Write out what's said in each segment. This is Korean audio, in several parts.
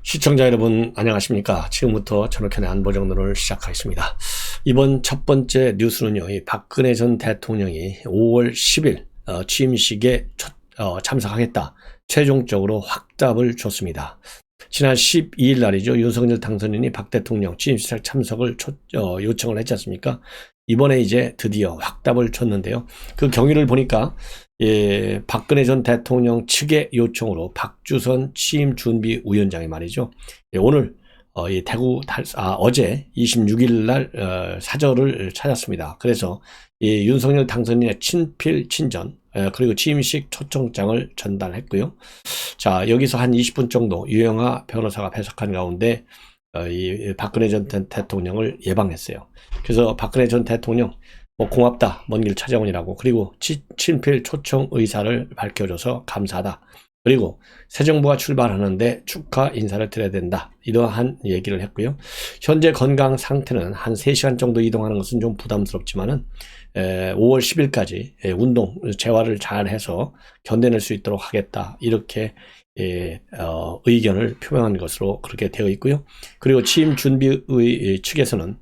시청자 여러분 안녕하십니까. 지금부터 전학현의 안보정론을 시작하겠습니다. 이번 첫 번째 뉴스는요, 이 박근혜 전 대통령이 5월 10일 취임식에 참석하겠다 최종적으로 확답을 줬습니다. 지난 12일 날이죠. 윤석열 당선인이 박 대통령 취임식 참석을 요청을 했지 않습니까? 이번에 이제 드디어 확답을 줬는데요. 그 경위를 보니까 박근혜 전 대통령 측의 요청으로 박주선 취임준비위원장이 말이죠. 오늘 어제 26일 날 사저를 찾았습니다. 그래서 윤석열 당선인의 친필 친전 그리고 취임식 초청장을 전달했고요. 자, 여기서 한 20분 정도 유영하 변호사가 배석한 가운데 이 박근혜 전 대통령을 예방했어요. 그래서 박근혜 전 대통령 고맙다, 먼 길 찾아오니라고, 그리고 친필 초청 의사를 밝혀줘서 감사하다, 그리고 새 정부가 출발하는데 축하 인사를 드려야 된다, 이러한 얘기를 했고요. 현재 건강 상태는 한 3시간 정도 이동하는 것은 좀 부담스럽지만은 5월 10일까지 운동 재활을 잘 해서 견뎌낼 수 있도록 하겠다, 이렇게 의견을 표명한 것으로 그렇게 되어 있고요. 그리고 취임 준비의 측에서는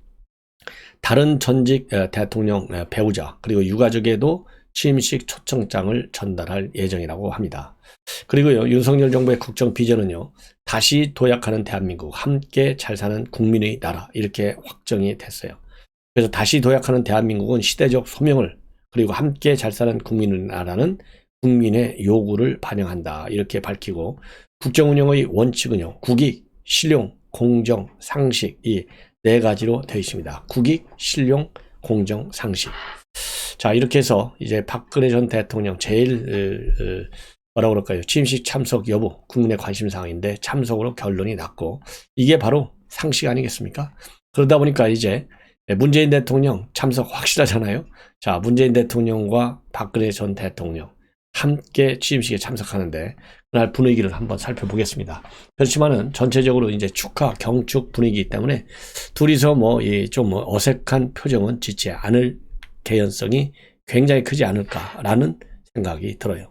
다른 전직 대통령 배우자 그리고 유가족에도 취임식 초청장을 전달할 예정이라고 합니다. 그리고요, 윤석열 정부의 국정 비전은요, 다시 도약하는 대한민국, 함께 잘 사는 국민의 나라, 이렇게 확정이 됐어요. 그래서 다시 도약하는 대한민국은 시대적 소명을, 그리고 함께 잘 사는 국민의 나라는 국민의 요구를 반영한다, 이렇게 밝히고, 국정 운영의 원칙은요, 국익, 실용, 공정, 상식, 이 4가지로 되어 있습니다. 국익, 실용, 공정, 상식. 자, 이렇게 해서 이제 박근혜 전 대통령 제일 뭐라고 그럴까요? 취임식 참석 여부, 국민의 관심사항인데 참석으로 결론이 났고, 이게 바로 상식 아니겠습니까? 그러다 보니까 이제 문재인 대통령 참석 확실하잖아요. 자, 문재인 대통령과 박근혜 전 대통령 함께 취임식에 참석하는데 그날 분위기를 한번 살펴보겠습니다. 그렇지만은 전체적으로 이제 축하 경축 분위기이기 때문에 둘이서 좀 어색한 표정은 짓지 않을 개연성이 굉장히 크지 않을까라는 생각이 들어요.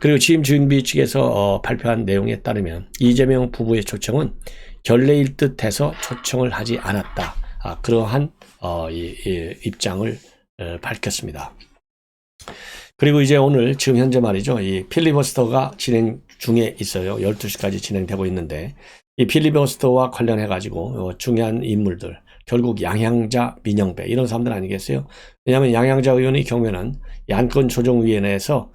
그리고 취임 준비 측에서 발표한 내용에 따르면 이재명 부부의 초청은 결례일 듯해서 초청을 하지 않았다, 그러한 입장을 밝혔습니다. 그리고 이제 오늘 지금 현재 말이죠, 이 필리버스터가 진행 중에 있어요. 12시까지 진행되고 있는데, 이 필리버스터와 관련해 가지고 중요한 인물들, 결국 양향자, 민영배, 이런 사람들 아니겠어요? 왜냐하면 양향자 의원의 경우에는 안건조정위원회에서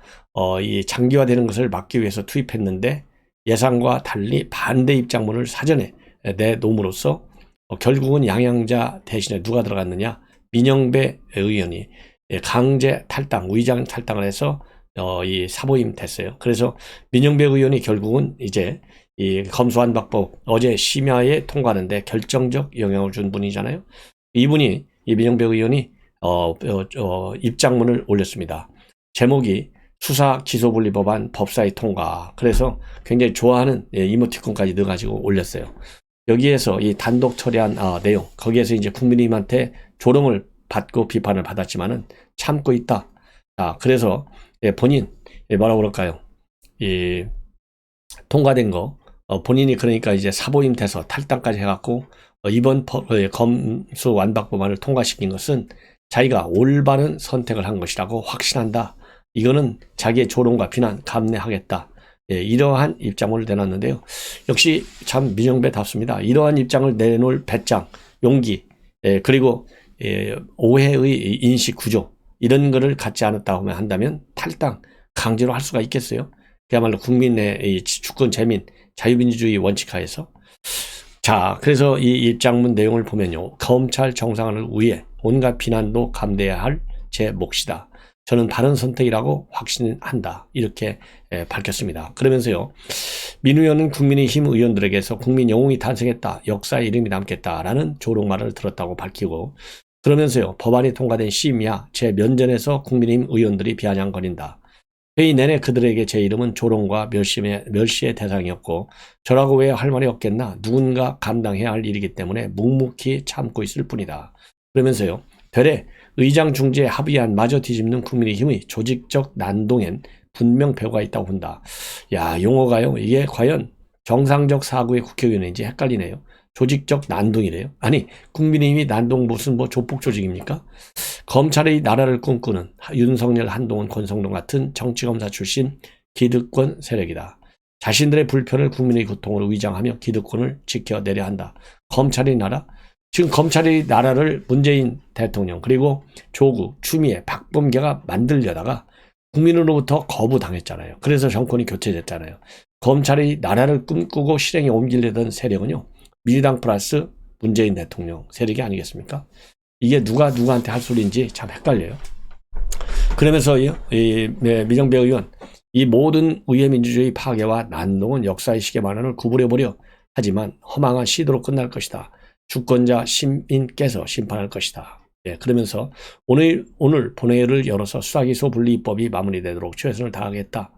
이 장기화되는 것을 막기 위해서 투입했는데 예상과 달리 반대 입장문을 사전에 내놓음으로써 결국은 양향자 대신에 누가 들어갔느냐? 민영배 의원이 강제 탈당, 위장 탈당을 해서 이 사보임 됐어요. 그래서 민영배 의원이 결국은 이제 이 검수완박법 어제 심야에 통과하는데 결정적 영향을 준 분이잖아요. 이분이, 이 민영배 의원이 입장문을 올렸습니다. 제목이 수사 기소분리 법안 법사위 통과. 그래서 굉장히 좋아하는 이모티콘까지 넣어가지고 올렸어요. 여기에서 이 단독 처리한 내용, 거기에서 이제 국민님한테 조롱을 받고 비판을 받았지만은 참고 있다. 그래서 본인 뭐라고 그럴까요? 이 통과된 거 본인이 그러니까 이제 사보임 돼서 탈당까지 해갖고 이번 검수완박법안을 통과시킨 것은 자기가 올바른 선택을 한 것이라고 확신한다. 이거는 자기의 조롱과 비난 감내하겠다. 이러한 입장을 내놨는데요. 역시 참 민영배답습니다. 이러한 입장을 내놓을 배짱, 용기, 그리고 오해의 인식 구조, 이런 거를 갖지 않았다고 한다면 탈당 강제로 할 수가 있겠어요? 그야말로 국민의 주권 재민, 자유민주주의 원칙하에서. 자, 그래서 이 입장문 내용을 보면요, 검찰 정상화를 위해 온갖 비난도 감내해야 할 제 몫이다. 저는 바른 선택이라고 확신한다, 이렇게 밝혔습니다. 그러면서요, 민 의원은 국민의힘 의원들에게서 국민 영웅이 탄생했다, 역사의 이름이 남겠다라는 조롱말을 들었다고 밝히고, 그러면서요, 법안이 통과된 시임이야 제 면전에서 국민의힘 의원들이 비아냥거린다. 회의 내내 그들에게 제 이름은 조롱과 멸시의 대상이었고 저라고 왜 할 말이 없겠나, 누군가 감당해야 할 일이기 때문에 묵묵히 참고 있을 뿐이다. 그러면서요, 되레 의장 중재에 합의안 마저 뒤집는 국민의힘의 조직적 난동엔 분명 배후가 있다고 본다. 야, 용어가요, 이게 과연 정상적 사고의 국회의원인지 헷갈리네요. 조직적 난동이래요. 아니, 국민의힘이 난동 무슨 뭐 조폭 조직입니까? 검찰의 나라를 꿈꾸는 윤석열, 한동훈, 권성동 같은 정치검사 출신 기득권 세력이다. 자신들의 불편을 국민의 고통으로 위장하며 기득권을 지켜내려 한다. 검찰의 나라? 지금 검찰의 나라를 문재인 대통령 그리고 조국, 추미애, 박범계가 만들려다가 국민으로부터 거부당했잖아요. 그래서 정권이 교체됐잖아요. 검찰의 나라를 꿈꾸고 실행에 옮기려던 세력은요, 민주당 플러스 문재인 대통령 세력이 아니겠습니까? 이게 누가 누구한테 할 소리인지 참 헷갈려요. 그러면서 민정배 의원, 이 모든 의회 민주주의 파괴와 난동은 역사의 시계만원을 구부려보려 하지만 허망한 시도로 끝날 것이다. 주권자 시민께서 심판할 것이다. 예, 그러면서 오늘 본회의를 열어서 수사기소 분리입법이 마무리되도록 최선을 다하겠다.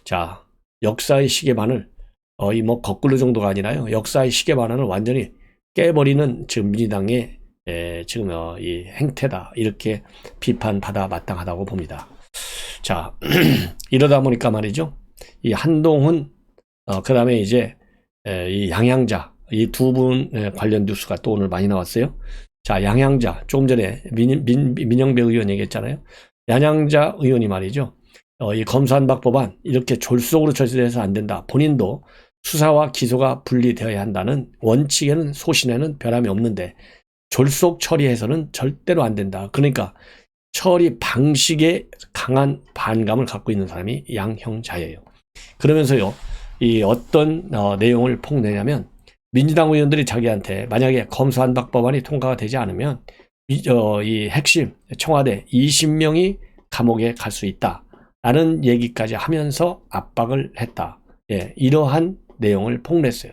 자, 역사의 시계만을 뭐 거꾸로 정도가 아니라요. 역사의 시계만원을 완전히 깨버리는 지금 민주당의 지금 이 행태다. 이렇게 비판받아 마땅하다고 봅니다. 자, 이러다 보니까 말이죠. 이 한동훈, 그 다음에 이제 이 양양자, 이 두 분 관련 뉴스가 또 오늘 많이 나왔어요. 자, 양양자, 조금 전에 민영배 의원 얘기했잖아요. 양양자 의원이 말이죠. 이 검수완박 법안 이렇게 졸속으로 처리해서 안 된다. 본인도 수사와 기소가 분리되어야 한다는 원칙에는 소신에는 변함이 없는데 졸속 처리해서는 절대로 안 된다. 그러니까 처리 방식에 강한 반감을 갖고 있는 사람이 양형자예요. 그러면서요, 이 어떤 내용을 폭내냐면 민주당 의원들이 자기한테 만약에 검수완박 법안이 통과가 되지 않으면 이 핵심 청와대 20명이 감옥에 갈 수 있다라는 얘기까지 하면서 압박을 했다. 예, 이러한 내용을 폭냈어요.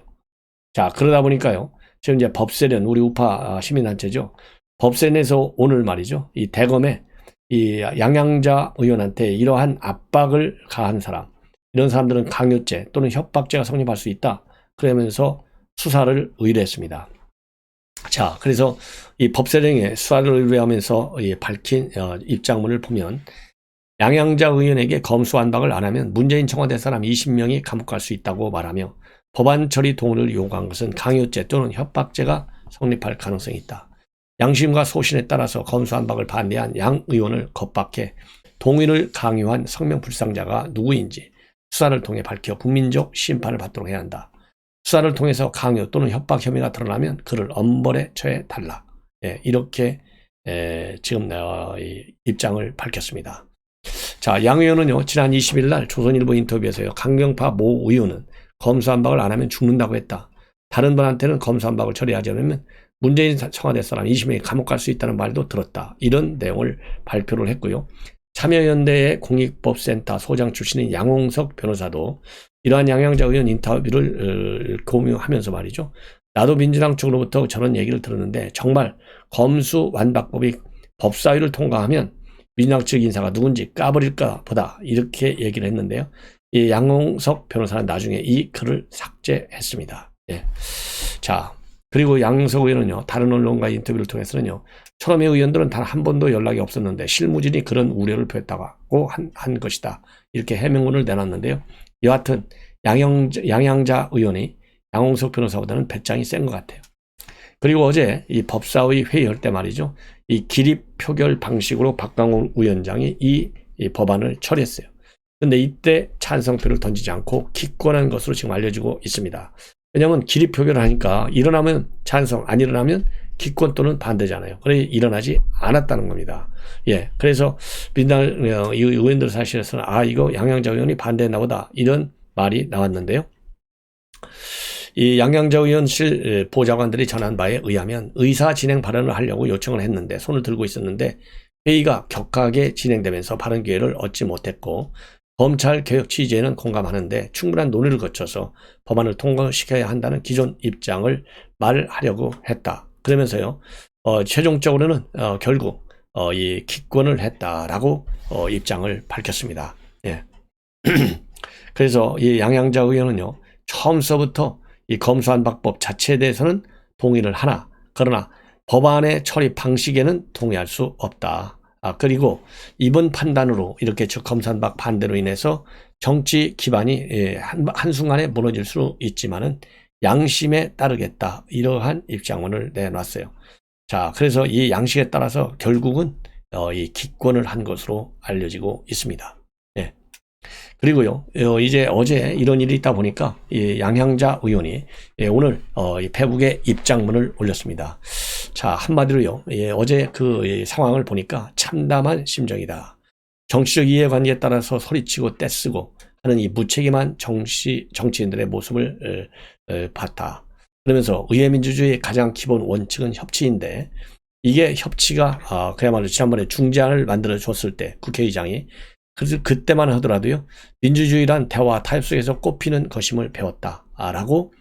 자, 그러다 보니까요, 지금 이제 법세련, 우리 우파 시민단체죠. 법세련에서 오늘 말이죠, 이 대검에 이 양양자 의원한테 이러한 압박을 가한 사람, 이런 사람들은 강요죄 또는 협박죄가 성립할 수 있다. 그러면서 수사를 의뢰했습니다. 자, 그래서 이 법세령에 수사를 의뢰하면서 밝힌 입장문을 보면 양양자 의원에게 검수완박을 안 하면 문재인 청와대 사람 20명이 감옥 갈 수 있다고 말하며 법안 처리 동의를 요구한 것은 강요죄 또는 협박죄가 성립할 가능성이 있다. 양심과 소신에 따라서 검수완박을 반대한 양 의원을 겁박해 동의를 강요한 성명불상자가 누구인지 수사를 통해 밝혀 국민적 심판을 받도록 해야 한다. 수사를 통해서 강요 또는 협박 혐의가 드러나면 그를 엄벌에 처해달라. 예, 이렇게 지금 입장을 밝혔습니다. 자, 양 의원은요, 지난 20일 날 조선일보 인터뷰에서요, 강경파 모 의원은 검수완박을 안 하면 죽는다고 했다. 다른 분한테는 검수완박을 처리하지 않으면 문재인 청와대 사람 20명이 감옥 갈 수 있다는 말도 들었다. 이런 내용을 발표를 했고요. 참여연대의 공익법센터 소장 출신인 양홍석 변호사도 이러한 양양자 의원 인터뷰를 공유하면서 말이죠. 나도 민주당 쪽으로부터 저런 얘기를 들었는데 정말 검수완박법이 법사위를 통과하면 민주당 측 인사가 누군지 까버릴까 보다, 이렇게 얘기를 했는데요. 이 양홍석 변호사는 나중에 이 글을 삭제했습니다. 예. 자, 그리고 양홍석 의원은요, 다른 언론과의 인터뷰를 통해서는요, 처음에 의원들은 단 한 번도 연락이 없었는데 실무진이 그런 우려를 표했다고 한 것이다. 이렇게 해명문을 내놨는데요. 여하튼 양양자 의원이 양홍석 변호사보다는 배짱이 센 것 같아요. 그리고 어제 이 법사위 회의할 때 말이죠, 이 기립 표결 방식으로 박강원 위원장이 이 법안을 처리했어요. 근데 이때 찬성표를 던지지 않고 기권한 것으로 지금 알려지고 있습니다. 왜냐하면 기립 표결을 하니까 일어나면 찬성, 안 일어나면 기권 또는 반대잖아요. 그래 일어나지 않았다는 겁니다. 예, 그래서 민당 의원들 사실에서는 이거 양양자 의원이 반대했나 보다, 이런 말이 나왔는데요. 이 양양자 의원실 보좌관들이 전한 바에 의하면 의사 진행 발언을 하려고 요청을 했는데 손을 들고 있었는데 회의가 격하게 진행되면서 발언 기회를 얻지 못했고, 검찰 개혁 취지에는 공감하는데 충분한 논의를 거쳐서 법안을 통과시켜야 한다는 기존 입장을 말하려고 했다. 그러면서요, 최종적으로는 결국 이 기권을 했다라고 입장을 밝혔습니다. 예. 그래서 이 양양자 의원은요, 처음서부터 이 검수완박법 자체에 대해서는 동의를 하나, 그러나 법안의 처리 방식에는 동의할 수 없다. 그리고 이번 판단으로 이렇게 검수완박 반대로 인해서 정치 기반이 한순간에 무너질 수 있지만은 양심에 따르겠다. 이러한 입장문을 내놨어요. 자, 그래서 이 양식에 따라서 결국은 이 기권을 한 것으로 알려지고 있습니다. 예. 그리고요, 이제 어제 이런 일이 있다 보니까 이 양향자 의원이 오늘 이 페북에 입장문을 올렸습니다. 자, 한마디로요, 어제 그 상황을 보니까 참담한 심정이다. 정치적 이해관계에 따라서 소리치고 떼쓰고 하는 이 무책임한 정치인들의 모습을 봤다. 그러면서 의회민주주의의 가장 기본 원칙은 협치인데, 이게 협치가 그야말로 지난번에 중재안을 만들어 줬을 때 국회의장이, 그래서 그때만 하더라도요, 민주주의란 대화 타협 속에서 꽃피는 것임을 배웠다라고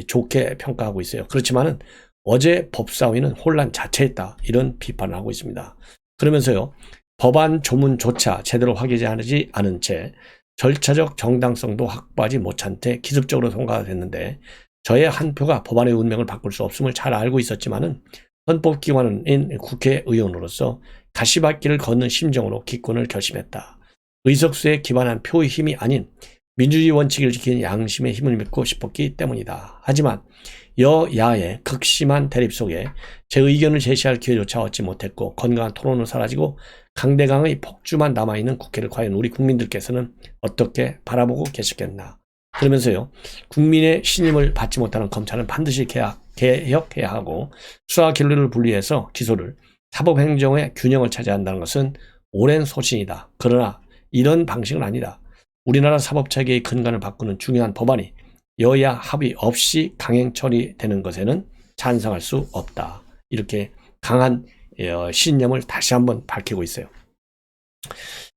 좋게 평가하고 있어요. 그렇지만은 어제 법사위는 혼란 자체였다, 이런 비판을 하고 있습니다. 그러면서요, 법안 조문조차 제대로 확인하지 않은 채 절차적 정당성도 확보하지 못한 채 기습적으로 통과가 됐는데, 저의 한 표가 법안의 운명을 바꿀 수 없음을 잘 알고 있었지만은 헌법기관인 국회의원으로서 가시밭길을 걷는 심정으로 기권을 결심했다. 의석수에 기반한 표의 힘이 아닌 민주주의 원칙을 지키는 양심의 힘을 믿고 싶었기 때문이다. 하지만 여야의 극심한 대립 속에 제 의견을 제시할 기회조차 얻지 못했고, 건강한 토론은 사라지고 강대강의 폭주만 남아있는 국회를 과연 우리 국민들께서는 어떻게 바라보고 계시겠나. 그러면서요, 국민의 신임을 받지 못하는 검찰은 반드시 개혁해야 하고, 수사 결론을 분리해서 기소를, 사법행정의 균형을 찾아야 한다는 것은 오랜 소신이다. 그러나 이런 방식은 아니다. 우리나라 사법체계의 근간을 바꾸는 중요한 법안이 여야 합의 없이 강행 처리되는 것에는 찬성할 수 없다. 이렇게 강한 신념을 다시 한번 밝히고 있어요.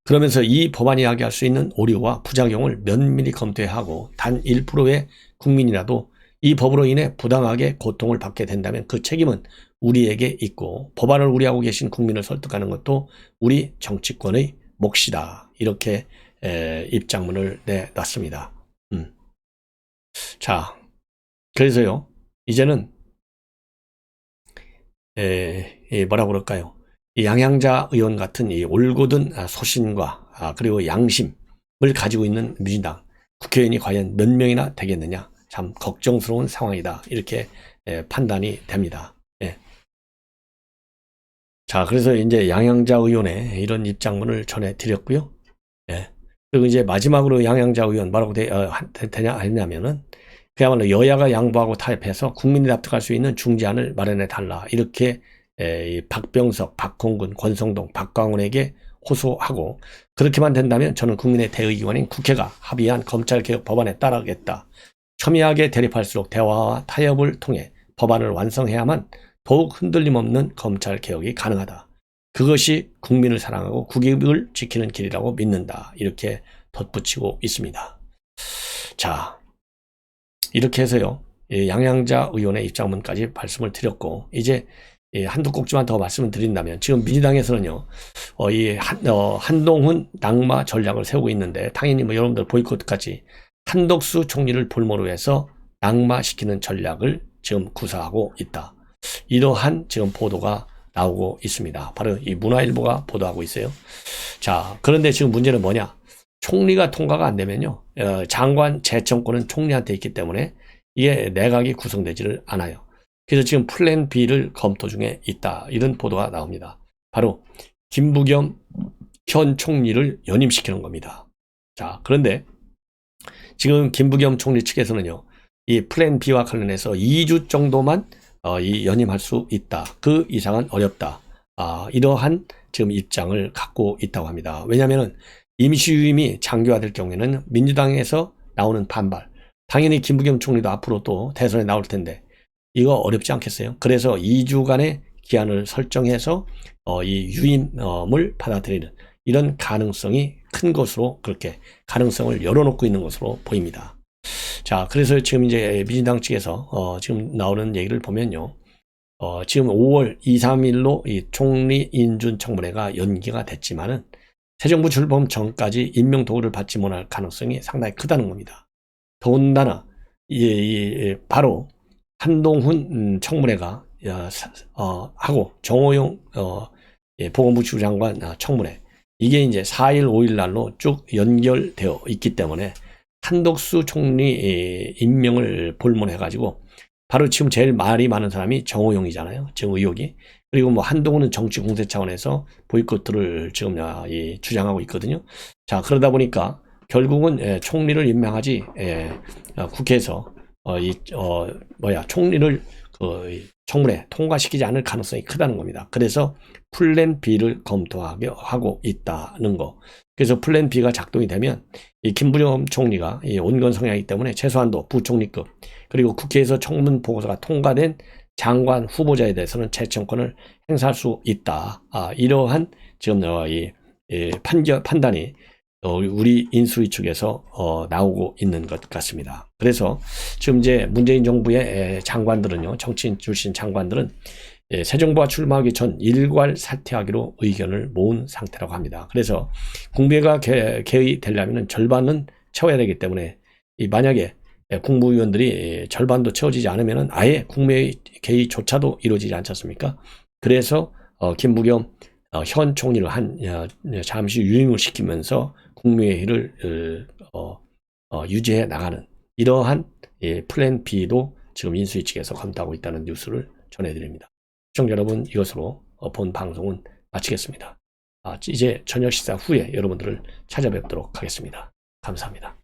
그러면서 이 법안이 야기할 수 있는 오류와 부작용을 면밀히 검토해야 하고, 단 1%의 국민이라도 이 법으로 인해 부당하게 고통을 받게 된다면 그 책임은 우리에게 있고, 법안을 우려하고 계신 국민을 설득하는 것도 우리 정치권의 몫이다. 이렇게 입장문을 내놨습니다. 자, 그래서요, 이제는 뭐라 그럴까요? 이 양향자 의원 같은 이 올곧은 소신과 그리고 양심을 가지고 있는 민주당 국회의원이 과연 몇 명이나 되겠느냐, 참 걱정스러운 상황이다. 이렇게 판단이 됩니다. 예. 자, 그래서 이제 양향자 의원의 이런 입장문을 전해드렸고요. 예. 그리고 이제 마지막으로 양향자 의원 뭐라고 했냐면은, 그야말로 여야가 양보하고 타협해서 국민이 납득할 수 있는 중재안을 마련해 달라. 이렇게 박병석, 박홍근, 권성동, 박광훈에게 호소하고, 그렇게만 된다면 저는 국민의 대의기관인 국회가 합의한 검찰개혁 법안에 따르겠다. 첨예하게 대립할수록 대화와 타협을 통해 법안을 완성해야만 더욱 흔들림 없는 검찰개혁이 가능하다. 그것이 국민을 사랑하고 국익을 지키는 길이라고 믿는다. 이렇게 덧붙이고 있습니다. 자, 이렇게 해서요, 양향자 의원의 입장문까지 말씀을 드렸고, 이제 한두 꼭지만 더 말씀을 드린다면, 지금 민주당에서는요, 한동훈 낙마 전략을 세우고 있는데, 당연히 뭐 여러분들 보이콧까지 한덕수 총리를 볼모로 해서 낙마시키는 전략을 지금 구사하고 있다. 이러한 지금 보도가 나오고 있습니다. 바로 이 문화일보가 보도하고 있어요. 자, 그런데 지금 문제는 뭐냐? 총리가 통과가 안 되면요, 장관 재청권은 총리한테 있기 때문에 이게 내각이 구성되지를 않아요. 그래서 지금 플랜 B를 검토 중에 있다. 이런 보도가 나옵니다. 바로 김부겸 현 총리를 연임시키는 겁니다. 자, 그런데 지금 김부겸 총리 측에서는요, 이 플랜 B와 관련해서 2주 정도만 연임할 수 있다. 그 이상은 어렵다. 이러한 지금 입장을 갖고 있다고 합니다. 왜냐하면 임시유임이 장기화될 경우에는 민주당에서 나오는 반발, 당연히 김부겸 총리도 앞으로 또 대선에 나올 텐데 이거 어렵지 않겠어요? 그래서 2주간의 기한을 설정해서 이 유임을 받아들이는 이런 가능성이 큰 것으로, 그렇게 가능성을 열어놓고 있는 것으로 보입니다. 자, 그래서 지금 이제 민주당 측에서 지금 나오는 얘기를 보면요, 지금 5월 2, 3일로 이 총리 인준 청문회가 연기가 됐지만은 새 정부 출범 전까지 임명 도구를 받지 못할 가능성이 상당히 크다는 겁니다. 더군다나 바로 한동훈 청문회가 하고 정호영 보건복지부 장관 청문회, 이게 이제 4일, 5일 날로 쭉 연결되어 있기 때문에 한덕수 총리 임명을 볼문해가지고 바로 지금 제일 말이 많은 사람이 정호용이잖아요. 정의혹이. 그리고 뭐 한동훈은 정치 공세 차원에서 보이콧을 지금 주장하고 있거든요. 자, 그러다 보니까 결국은 총리를 임명하지 국회에서 총리를 청문회 통과시키지 않을 가능성이 크다는 겁니다. 그래서 플랜 B를 검토하고 있다는 거. 그래서 플랜 B가 작동이 되면 이 김부겸 총리가 이 온건 성향이기 때문에 최소한도 부총리급 그리고 국회에서 청문 보고서가 통과된 장관 후보자에 대해서는 재청권을 행사할 수 있다. 이러한 지금 판단이 우리 인수위 측에서 나오고 있는 것 같습니다. 그래서 지금 이제 문재인 정부의 장관들은요, 정치인 출신 장관들은 새 정부가 출마하기 전 일괄 사퇴하기로 의견을 모은 상태라고 합니다. 그래서 국무회의가 개의되려면 절반은 채워야 되기 때문에 만약에 국무위원들이 절반도 채워지지 않으면 아예 국무회의 개의조차도 이루어지지 않지 않습니까? 그래서 김부겸 현 총리를 잠시 유임을 시키면서 국무회의를 유지해 나가는 이러한 플랜 B도 지금 인수위 측에서 검토하고 있다는 뉴스를 전해드립니다. 시청자 여러분, 이것으로 본 방송은 마치겠습니다. 이제 저녁 식사 후에 여러분들을 찾아뵙도록 하겠습니다. 감사합니다.